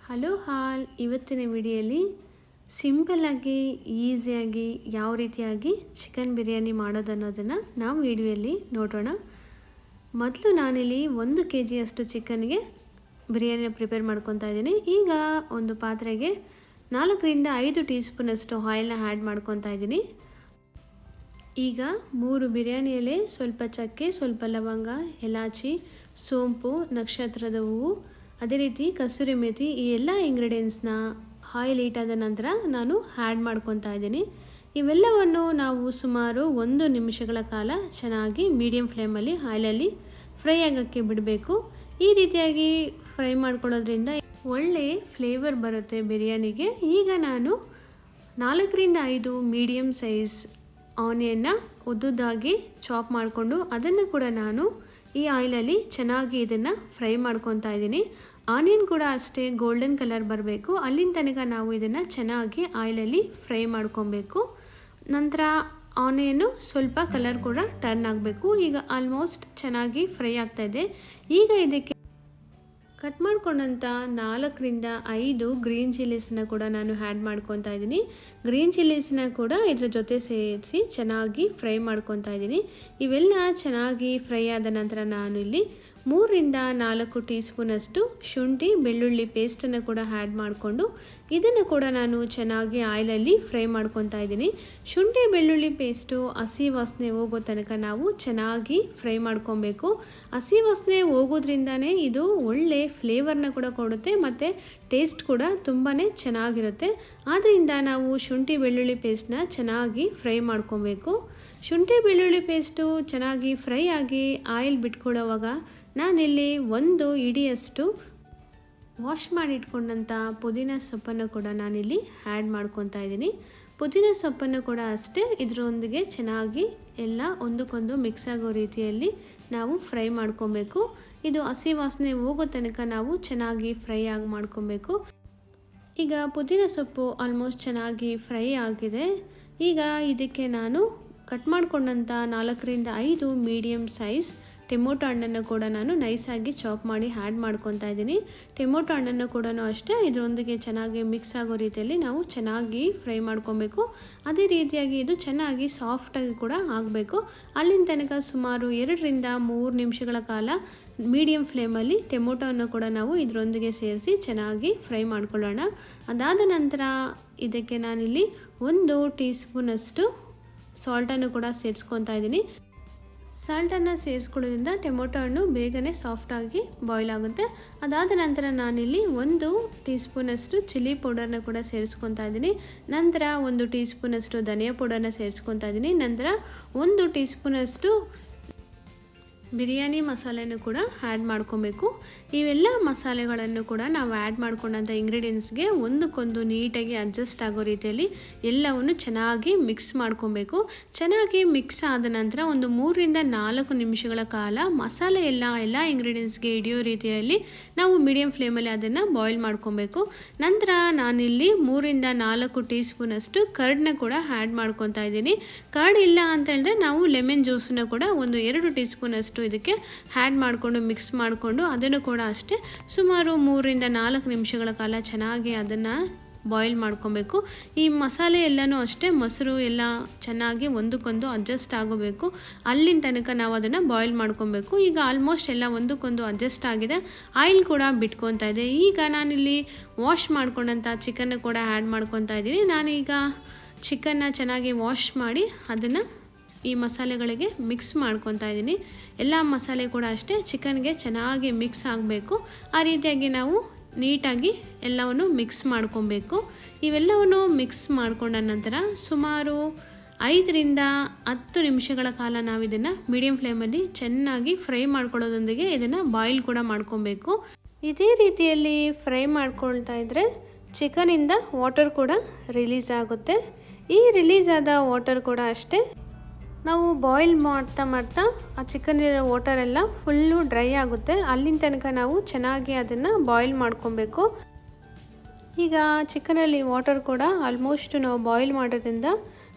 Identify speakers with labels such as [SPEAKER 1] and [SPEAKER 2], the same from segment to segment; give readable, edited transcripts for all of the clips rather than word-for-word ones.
[SPEAKER 1] Hello ಹಾಲ್ ಇವತ್ತಿನ ವಿಡಿಯೋಲಿ ಸಿಂಪಲ್ಲಾಗಿ ಈಸಿಯಾಗಿ ಯಾವ ರೀತಿಯಾಗಿ ಚಿಕನ್ ಬಿರಿಯಾನಿ ಮಾಡೋದು ಅನ್ನೋದನ್ನು ನಾವು ವಿಡಿಯೋಲಿ ನೋಡೋಣ. ಮೊದಲು ನಾನಿಲ್ಲಿ 1 kg ಅಷ್ಟು ಚಿಕನ್ಗೆ ಬಿರಿಯಾನಿ ಪ್ರಿಪೇರ್ ಮಾಡ್ಕೊತಾ ಇದ್ದೀನಿ. ಈಗ ಒಂದು ಪಾತ್ರೆಗೆ 4 ರಿಂದ 5 ಟೀ ಸ್ಪೂನ್ ಅಷ್ಟು ಆಯಿಲ್ನ ಆ್ಯಡ್ ಮಾಡ್ಕೊತಾ ಇದ್ದೀನಿ. ಈಗ 3 ಬಿರಿಯಾನಿ ಎಲೆ, ಸ್ವಲ್ಪ ಚಕ್ಕೆ, ಸ್ವಲ್ಪ ಲವಂಗ, ಎಲಾಚಿ, ಸೋಂಪು, ನಕ್ಷತ್ರದ ಹೂವು, ಅದೇ ರೀತಿ ಕಸೂರಿ ಮೇಥಿ ಈ ಎಲ್ಲ ಇಂಗ್ರೀಡಿಯೆಂಟ್ಸ್ನ ಆಯಿಲ್ ಹೀಟ್ ಆದ ನಂತರ ನಾನು ಆ್ಯಡ್ ಮಾಡ್ಕೊತಾ ಇದ್ದೀನಿ. ಇವೆಲ್ಲವನ್ನು ನಾವು ಸುಮಾರು 1 ನಿಮಿಷಗಳ ಕಾಲ ಚೆನ್ನಾಗಿ ಮೀಡಿಯಮ್ ಫ್ಲೇಮಲ್ಲಿ ಆಯಿಲಲ್ಲಿ ಫ್ರೈ ಆಗೋಕ್ಕೆ ಬಿಡಬೇಕು. ಈ ರೀತಿಯಾಗಿ ಫ್ರೈ ಮಾಡ್ಕೊಳ್ಳೋದ್ರಿಂದ ಒಳ್ಳೆ ಫ್ಲೇವರ್ ಬರುತ್ತೆ ಬಿರಿಯಾನಿಗೆ. ಈಗ ನಾನು 4 ರಿಂದ 5 ಮೀಡಿಯಮ್ ಸೈಜ್ ಆನಿಯನ್ನ ಉದ್ದುದ್ದಾಗಿ ಚಾಪ್ ಮಾಡಿಕೊಂಡು ಅದನ್ನು ಕೂಡ ನಾನು ಈ ಆಯಿಲಲ್ಲಿ ಚೆನ್ನಾಗಿ ಇದನ್ನು ಫ್ರೈ ಮಾಡ್ಕೊತಾ ಇದ್ದೀನಿ. ಆನಿಯನ್ ಕೂಡ ಅಷ್ಟೇ ಗೋಲ್ಡನ್ ಕಲರ್ ಬರಬೇಕು, ಅಲ್ಲಿನ ತನಕ ನಾವು ಇದನ್ನು ಚೆನ್ನಾಗಿ ಆಯಿಲಲ್ಲಿ ಫ್ರೈ ಮಾಡ್ಕೊಬೇಕು. ನಂತರ ಆನಿಯನ್ನು ಸ್ವಲ್ಪ ಕಲರ್ ಕೂಡ ಟರ್ನ್ ಆಗಬೇಕು. ಈಗ ಆಲ್ಮೋಸ್ಟ್ ಚೆನ್ನಾಗಿ ಫ್ರೈ ಆಗ್ತಾಯಿದೆ. ಈಗ ಇದಕ್ಕೆ ಕಟ್ ಮಾಡ್ಕೊಂಡಂಥ 4 ರಿಂದ 5 ಗ್ರೀನ್ ಚಿಲ್ಲೀಸನ್ನ ಕೂಡ ನಾನು ಆ್ಯಡ್ ಮಾಡ್ಕೊತಾ ಇದ್ದೀನಿ. ಗ್ರೀನ್ ಚಿಲ್ಲೀಸನ್ನ ಕೂಡ ಇದ್ರ ಜೊತೆ ಸೇರಿಸಿ ಚೆನ್ನಾಗಿ ಫ್ರೈ ಮಾಡ್ಕೊತಾ ಇದ್ದೀನಿ. ಇವೆಲ್ಲ ಚೆನ್ನಾಗಿ ಫ್ರೈ ಆದ ನಂತರ ನಾನು ಇಲ್ಲಿ 3 ರಿಂದ 4 ಟೀ ಸ್ಪೂನ್ ಅಷ್ಟು ಶುಂಠಿ ಬೆಳ್ಳುಳ್ಳಿ ಪೇಸ್ಟನ್ನು ಕೂಡ ಆ್ಯಡ್ ಮಾಡಿಕೊಂಡು ಇದನ್ನು ಕೂಡ ನಾನು ಚೆನ್ನಾಗಿ ಆಯಿಲಲ್ಲಿ ಫ್ರೈ ಮಾಡ್ಕೊತಾ ಇದ್ದೀನಿ. ಶುಂಠಿ ಬೆಳ್ಳುಳ್ಳಿ ಪೇಸ್ಟು ಹಸಿ ವಾಸನೆ ಹೋಗೋ ತನಕ ನಾವು ಚೆನ್ನಾಗಿ ಫ್ರೈ ಮಾಡ್ಕೊಬೇಕು. ಹಸಿ ವಾಸನೆ ಹೋಗೋದ್ರಿಂದನೇ ಇದು ಒಳ್ಳೆ ಫ್ಲೇವರ್ನ ಕೂಡ ಕೊಡುತ್ತೆ ಮತ್ತು ಟೇಸ್ಟ್ ಕೂಡ ತುಂಬಾ ಚೆನ್ನಾಗಿರುತ್ತೆ. ಆದ್ದರಿಂದ ನಾವು ಶುಂಠಿ ಬೆಳ್ಳುಳ್ಳಿ ಪೇಸ್ಟನ್ನ ಚೆನ್ನಾಗಿ ಫ್ರೈ ಮಾಡ್ಕೊಬೇಕು. ಶುಂಠಿ ಬೆಳ್ಳುಳ್ಳಿ ಪೇಸ್ಟು ಚೆನ್ನಾಗಿ ಫ್ರೈ ಆಗಿ ಆಯಿಲ್ ಬಿಟ್ಕೊಳ್ಳೋವಾಗ ನಾನಿಲ್ಲಿ 1 ಹಿಡಿಯಷ್ಟು ವಾಶ್ ಮಾಡಿ ಇಟ್ಕೊಂಡಂಥ ಪುದೀನ ಸೊಪ್ಪನ್ನು ಕೂಡ ನಾನಿಲ್ಲಿ ಆ್ಯಡ್ ಮಾಡ್ಕೊತಾ ಇದ್ದೀನಿ. ಪುದೀನ ಸೊಪ್ಪನ್ನು ಕೂಡ ಅಷ್ಟೇ ಇದರೊಂದಿಗೆ ಚೆನ್ನಾಗಿ ಎಲ್ಲ ಒಂದಕ್ಕೊಂದು ಮಿಕ್ಸ್ ಆಗೋ ರೀತಿಯಲ್ಲಿ ನಾವು ಫ್ರೈ ಮಾಡ್ಕೊಬೇಕು. ಇದು ಹಸಿ ವಾಸನೆ ಹೋಗೋ ತನಕ ನಾವು ಚೆನ್ನಾಗಿ ಫ್ರೈ ಆಗಿ ಮಾಡ್ಕೊಬೇಕು. ಈಗ ಪುದೀನ ಸೊಪ್ಪು ಆಲ್ಮೋಸ್ಟ್ ಚೆನ್ನಾಗಿ ಫ್ರೈ ಆಗಿದೆ. ಈಗ ಇದಕ್ಕೆ ನಾನು ಕಟ್ ಮಾಡ್ಕೊಂಡಂಥ 4 ರಿಂದ 5 ಮೀಡಿಯಮ್ ಸೈಜ್ ಟೊಮೊಟೊ ಹಣ್ಣನ್ನು ಕೂಡ ನಾನು ನೈಸಾಗಿ ಚಾಪ್ ಮಾಡಿ ಆ್ಯಡ್ ಮಾಡ್ಕೊತಾ ಇದ್ದೀನಿ. ಟೊಮೊಟೊ ಹಣ್ಣನ್ನು ಕೂಡ ಅಷ್ಟೇ ಇದರೊಂದಿಗೆ ಚೆನ್ನಾಗಿ ಮಿಕ್ಸ್ ಆಗೋ ರೀತಿಯಲ್ಲಿ ನಾವು ಚೆನ್ನಾಗಿ ಫ್ರೈ ಮಾಡ್ಕೊಬೇಕು. ಅದೇ ರೀತಿಯಾಗಿ ಇದು ಚೆನ್ನಾಗಿ ಸಾಫ್ಟಾಗಿ ಕೂಡ ಆಗಬೇಕು. ಅಲ್ಲಿನ ತನಕ ಸುಮಾರು 2 ರಿಂದ 3 ನಿಮಿಷಗಳ ಕಾಲ ಮೀಡಿಯಮ್ ಫ್ಲೇಮಲ್ಲಿ ಟೊಮೊಟೊವನ್ನು ಕೂಡ ನಾವು ಇದರೊಂದಿಗೆ ಸೇರಿಸಿ ಚೆನ್ನಾಗಿ ಫ್ರೈ ಮಾಡ್ಕೊಳ್ಳೋಣ. ಅದಾದ ನಂತರ ಇದಕ್ಕೆ ನಾನಿಲ್ಲಿ 1 ಟೀ ಸ್ಪೂನ್ ಅಷ್ಟು ಸಾಲ್ಟನ್ನು ಕೂಡ ಸೇರಿಸ್ಕೊತಾ ಇದ್ದೀನಿ. ಸಾಲ್ಟನ್ನು ಸೇರಿಸ್ಕೊಳ್ಳೋದ್ರಿಂದ ಟೊಮೊಟೊ ಹಣ್ಣು ಬೇಗನೆ ಸಾಫ್ಟಾಗಿ ಬಾಯ್ಲ್ ಆಗುತ್ತೆ. ಅದಾದ ನಂತರ ನಾನಿಲ್ಲಿ 1 ಟೀ ಸ್ಪೂನಷ್ಟು ಚಿಲ್ಲಿ ಪೌಡರ್ನ ಕೂಡ ಸೇರಿಸ್ಕೊತಾ ಇದ್ದೀನಿ. ನಂತರ 1 ಟೀ ಸ್ಪೂನಷ್ಟು ಧನಿಯಾ ಪೌಡರ್ನ ಸೇರಿಸ್ಕೊತಾ ಇದ್ದೀನಿ. ನಂತರ 1 ಟೀ ಸ್ಪೂನಷ್ಟು ಬಿರಿಯಾನಿ ಮಸಾಲೆನೂ ಕೂಡ ಆ್ಯಡ್ ಮಾಡ್ಕೊಬೇಕು. ಇವೆಲ್ಲ ಮಸಾಲೆಗಳನ್ನು ಕೂಡ ನಾವು ಆ್ಯಡ್ ಮಾಡ್ಕೊಂಡಂಥ ಇಂಗ್ರೀಡಿಯೆಂಟ್ಸ್ಗೆ ಒಂದಕ್ಕೊಂದು ನೀಟಾಗಿ ಅಡ್ಜಸ್ಟ್ ಆಗೋ ರೀತಿಯಲ್ಲಿ ಎಲ್ಲವನ್ನು ಚೆನ್ನಾಗಿ ಮಿಕ್ಸ್ ಮಾಡ್ಕೊಬೇಕು. ಚೆನ್ನಾಗಿ ಮಿಕ್ಸ್ ಆದ ನಂತರ ಒಂದು 3 ರಿಂದ 4 ನಿಮಿಷಗಳ ಕಾಲ ಮಸಾಲೆ ಎಲ್ಲ ಇಂಗ್ರೀಡಿಯೆಂಟ್ಸ್ಗೆ ಹಿಡಿಯೋ ರೀತಿಯಲ್ಲಿ ನಾವು ಮೀಡಿಯಮ್ ಫ್ಲೇಮಲ್ಲಿ ಅದನ್ನು ಬಾಯ್ಲ್ ಮಾಡ್ಕೊಬೇಕು. ನಂತರ ನಾನಿಲ್ಲಿ 3 ರಿಂದ 4 ಟೀ ಸ್ಪೂನಷ್ಟು ಕರ್ಡ್ನ ಕೂಡ ಆ್ಯಡ್ ಮಾಡ್ಕೊತಾ ಇದ್ದೀನಿ. ಕರ್ಡ್ ಇಲ್ಲ ಅಂತ ಹೇಳಿದ್ರೆ ನಾವು ಲೆಮನ್ ಜ್ಯೂಸನ್ನ ಕೂಡ 2 ಟೀ ಸ್ಪೂನಷ್ಟು ಇದಕ್ಕೆ ಆ್ಯಡ್ ಮಾಡಿಕೊಂಡು ಮಿಕ್ಸ್ ಮಾಡಿಕೊಂಡು ಅದನ್ನು ಕೂಡ ಅಷ್ಟೇ ಸುಮಾರು 3 ರಿಂದ 4 ನಿಮಿಷಗಳ ಕಾಲ ಚೆನ್ನಾಗಿ ಅದನ್ನು ಬಾಯ್ಲ್ ಮಾಡ್ಕೊಬೇಕು. ಈ ಮಸಾಲೆ ಎಲ್ಲನೂ ಅಷ್ಟೇ ಮೊಸರು ಎಲ್ಲ ಚೆನ್ನಾಗಿ ಒಂದಕ್ಕೊಂದು ಅಡ್ಜಸ್ಟ್ ಆಗೋಬೇಕು. ಅಲ್ಲಿನ ತನಕ ನಾವು ಅದನ್ನು ಬಾಯ್ಲ್ ಮಾಡ್ಕೊಬೇಕು. ಈಗ ಆಲ್ಮೋಸ್ಟ್ ಎಲ್ಲ ಒಂದಕ್ಕೊಂದು ಅಡ್ಜಸ್ಟ್ ಆಗಿದೆ. ಆಯಿಲ್ ಕೂಡ ಬಿಟ್ಕೊತಾ ಇದೆ. ಈಗ ನಾನಿಲ್ಲಿ ವಾಶ್ ಮಾಡ್ಕೊಂಡಂಥ ಚಿಕನ್ನ ಕೂಡ ಆ್ಯಡ್ ಮಾಡ್ಕೊತಾ ಇದ್ದೀನಿ. ನಾನೀಗ ಚಿಕನ್ನ ಚೆನ್ನಾಗಿ ವಾಶ್ ಮಾಡಿ ಅದನ್ನು ಈ ಮಸಾಲೆಗಳಿಗೆ ಮಿಕ್ಸ್ ಮಾಡ್ಕೊತಾ ಇದ್ದೀನಿ. ಎಲ್ಲ ಮಸಾಲೆ ಕೂಡ ಅಷ್ಟೇ ಚಿಕನ್ಗೆ ಚೆನ್ನಾಗಿ ಮಿಕ್ಸ್ ಆಗಬೇಕು. ಆ ರೀತಿಯಾಗಿ ನಾವು ನೀಟಾಗಿ ಎಲ್ಲವನ್ನು ಮಿಕ್ಸ್ ಮಾಡ್ಕೊಬೇಕು. ಇವೆಲ್ಲವನ್ನು ಮಿಕ್ಸ್ ಮಾಡ್ಕೊಂಡ ನಂತರ ಸುಮಾರು 5 ರಿಂದ 10 ನಿಮಿಷಗಳ ಕಾಲ ನಾವು ಇದನ್ನು ಮೀಡಿಯಮ್ ಫ್ಲೇಮಲ್ಲಿ ಚೆನ್ನಾಗಿ ಫ್ರೈ ಮಾಡ್ಕೊಳ್ಳೋದೊಂದಿಗೆ ಇದನ್ನು ಬಾಯ್ಲ್ ಕೂಡ ಮಾಡ್ಕೊಬೇಕು. ಇದೇ ರೀತಿಯಲ್ಲಿ ಫ್ರೈ ಮಾಡ್ಕೊಳ್ತಾ ಇದ್ದರೆ ಚಿಕನಿಂದ ವಾಟರ್ ಕೂಡ ರಿಲೀಸ್ ಆಗುತ್ತೆ. ಈ ರಿಲೀಸ್ ಆದ ವಾಟರ್ ಕೂಡ ಅಷ್ಟೇ ನಾವು ಬಾಯ್ಲ್ ಮಾಡ್ತಾ ಆ ಚಿಕನಿರೋ ವಾಟರೆಲ್ಲ ಫುಲ್ಲು ಡ್ರೈ ಆಗುತ್ತೆ. ಅಲ್ಲಿನ ತನಕ ನಾವು ಚೆನ್ನಾಗಿ ಅದನ್ನು ಬಾಯ್ಲ್ ಮಾಡ್ಕೊಬೇಕು. ಈಗ ಚಿಕನಲ್ಲಿ ವಾಟರ್ ಕೂಡ ಆಲ್ಮೋಸ್ಟ್ ನಾವು ಬಾಯ್ಲ್ ಮಾಡೋದ್ರಿಂದ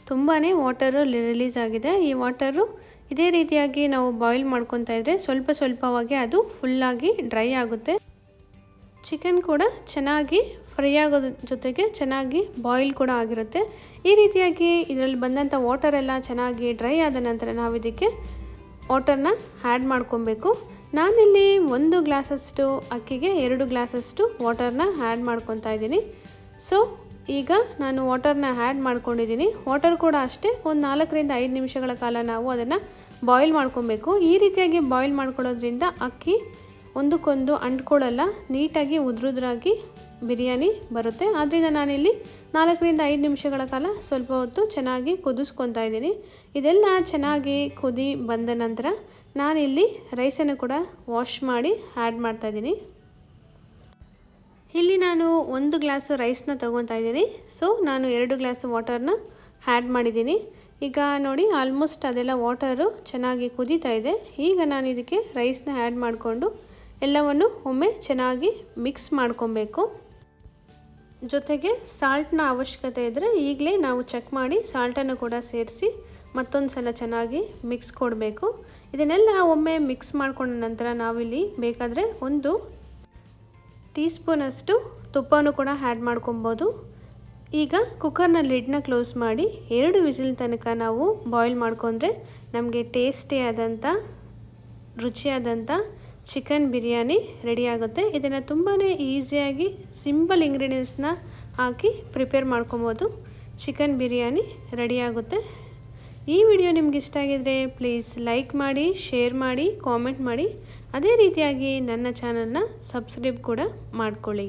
[SPEAKER 1] ತುಂಬಾ ವಾಟರು ರಿಲೀಸ್ ಆಗಿದೆ. ಈ ವಾಟರು ಇದೇ ರೀತಿಯಾಗಿ ನಾವು ಬಾಯ್ಲ್ ಮಾಡ್ಕೊತಾ ಇದ್ದರೆ ಸ್ವಲ್ಪ ಸ್ವಲ್ಪವಾಗಿ ಅದು ಫುಲ್ಲಾಗಿ ಡ್ರೈ ಆಗುತ್ತೆ. ಚಿಕನ್ ಕೂಡ ಚೆನ್ನಾಗಿ ಫ್ರೈ ಆಗೋದ್ರ ಜೊತೆಗೆ ಚೆನ್ನಾಗಿ ಬಾಯ್ಲ್ ಕೂಡ ಆಗಿರುತ್ತೆ. ಈ ರೀತಿಯಾಗಿ ಇದರಲ್ಲಿ ಬಂದಂಥ ವಾಟರೆಲ್ಲ ಚೆನ್ನಾಗಿ ಡ್ರೈ ಆದ ನಂತರ ನಾವು ಇದಕ್ಕೆ ವಾಟರ್ನ ಆ್ಯಡ್ ಮಾಡ್ಕೊಬೇಕು. ನಾನಿಲ್ಲಿ 1 ಗ್ಲಾಸಷ್ಟು ಅಕ್ಕಿಗೆ 2 ಗ್ಲಾಸಷ್ಟು ವಾಟರ್ನ ಆ್ಯಡ್ ಮಾಡ್ಕೊತಾ ಇದ್ದೀನಿ. ಸೊ ಈಗ ನಾನು ವಾಟರ್ನ ಆ್ಯಡ್ ಮಾಡ್ಕೊಂಡಿದ್ದೀನಿ. ವಾಟರ್ ಕೂಡ ಅಷ್ಟೇ ಒಂದು 4 ರಿಂದ 5 ನಿಮಿಷಗಳ ಕಾಲ ನಾವು ಅದನ್ನು ಬಾಯ್ಲ್ ಮಾಡ್ಕೊಬೇಕು. ಈ ರೀತಿಯಾಗಿ ಬಾಯ್ಲ್ ಮಾಡ್ಕೊಳ್ಳೋದ್ರಿಂದ ಅಕ್ಕಿ ಒಂದಕ್ಕೊಂದು ಅಂಟ್ಕೊಳ್ಳಲ್ಲ, ನೀಟಾಗಿ ಉದುರುದ್ರಾಗಿ ಬಿರಿಯಾನಿ ಬರುತ್ತೆ. ಆದ್ದರಿಂದ ನಾನಿಲ್ಲಿ 4 ರಿಂದ 5 ನಿಮಿಷಗಳ ಕಾಲ ಸ್ವಲ್ಪ ಹೊತ್ತು ಚೆನ್ನಾಗಿ ಕುದಿಸ್ಕೊತಾ ಇದ್ದೀನಿ. ಇದೆಲ್ಲ ಚೆನ್ನಾಗಿ ಕುದಿ ಬಂದ ನಂತರ ನಾನಿಲ್ಲಿ ರೈಸನ್ನು ಕೂಡ ವಾಶ್ ಮಾಡಿ ಆ್ಯಡ್ ಮಾಡ್ತಾಯಿದ್ದೀನಿ. ಇಲ್ಲಿ ನಾನು 1 ಗ್ಲಾಸು ರೈಸ್ನ ತೊಗೊತಾ ಇದ್ದೀನಿ. ಸೊ ನಾನು 2 ಗ್ಲಾಸ್ ವಾಟರ್ನ ಆ್ಯಡ್ ಮಾಡಿದ್ದೀನಿ. ಈಗ ನೋಡಿ ಆಲ್ಮೋಸ್ಟ್ ಅದೆಲ್ಲ ವಾಟರು ಚೆನ್ನಾಗಿ ಕುದೀತಾ ಇದೆ. ಈಗ ನಾನು ಇದಕ್ಕೆ ರೈಸ್ನ ಆ್ಯಡ್ ಮಾಡಿಕೊಂಡು ಎಲ್ಲವನ್ನು ಒಮ್ಮೆ ಚೆನ್ನಾಗಿ ಮಿಕ್ಸ್ ಮಾಡ್ಕೊಬೇಕು. ಜೊತೆಗೆ ಸಾಲ್ಟ್ನ ಅವಶ್ಯಕತೆ ಇದ್ದರೆ ಈಗಲೇ ನಾವು ಚೆಕ್ ಮಾಡಿ ಸಾಲ್ಟನ್ನು ಕೂಡ ಸೇರಿಸಿ ಮತ್ತೊಂದು ಸಲ ಚೆನ್ನಾಗಿ ಮಿಕ್ಸ್ ಕೊಡಬೇಕು. ಇದನ್ನೆಲ್ಲ ಒಮ್ಮೆ ಮಿಕ್ಸ್ ಮಾಡ್ಕೊಂಡ ನಂತರ ನಾವಿಲ್ಲಿ ಬೇಕಾದರೆ 1 ಟೀ ಸ್ಪೂನಷ್ಟು ತುಪ್ಪನೂ ಕೂಡ ಆ್ಯಡ್ ಮಾಡ್ಕೊಬೋದು. ಈಗ ಕುಕ್ಕರ್ನ ಲಿಡ್ನ ಕ್ಲೋಸ್ ಮಾಡಿ 2 ವಿಸಿಲ್ ತನಕ ನಾವು ಬಾಯ್ಲ್ ಮಾಡ್ಕೊಂಡ್ರೆ ನಮಗೆ ಟೇಸ್ಟಿಯಾದಂಥ ರುಚಿಯಾದಂಥ ಚಿಕನ್ ಬಿರಿಯಾನಿ ರೆಡಿ ಆಗುತ್ತೆ. ಇದನ್ನು ತುಂಬಾ ಈಸಿಯಾಗಿ ಸಿಂಪಲ್ ಇಂಗ್ರೀಡಿಯೆಂಟ್ಸ್ನ ಹಾಕಿ ಪ್ರಿಪೇರ್ ಮಾಡ್ಕೊಬೋದು. ಚಿಕನ್ ಬಿರಿಯಾನಿ ರೆಡಿಯಾಗುತ್ತೆ. ಈ ವಿಡಿಯೋ ನಿಮ್ಗೆ ಇಷ್ಟ ಆಗಿದರೆ ಪ್ಲೀಸ್ ಲೈಕ್ ಮಾಡಿ, ಶೇರ್ ಮಾಡಿ, ಕಾಮೆಂಟ್ ಮಾಡಿ. ಅದೇ ರೀತಿಯಾಗಿ ನನ್ನ ಚಾನಲ್ನ ಸಬ್ಸ್ಕ್ರೈಬ್ ಕೂಡ ಮಾಡ್ಕೊಳ್ಳಿ.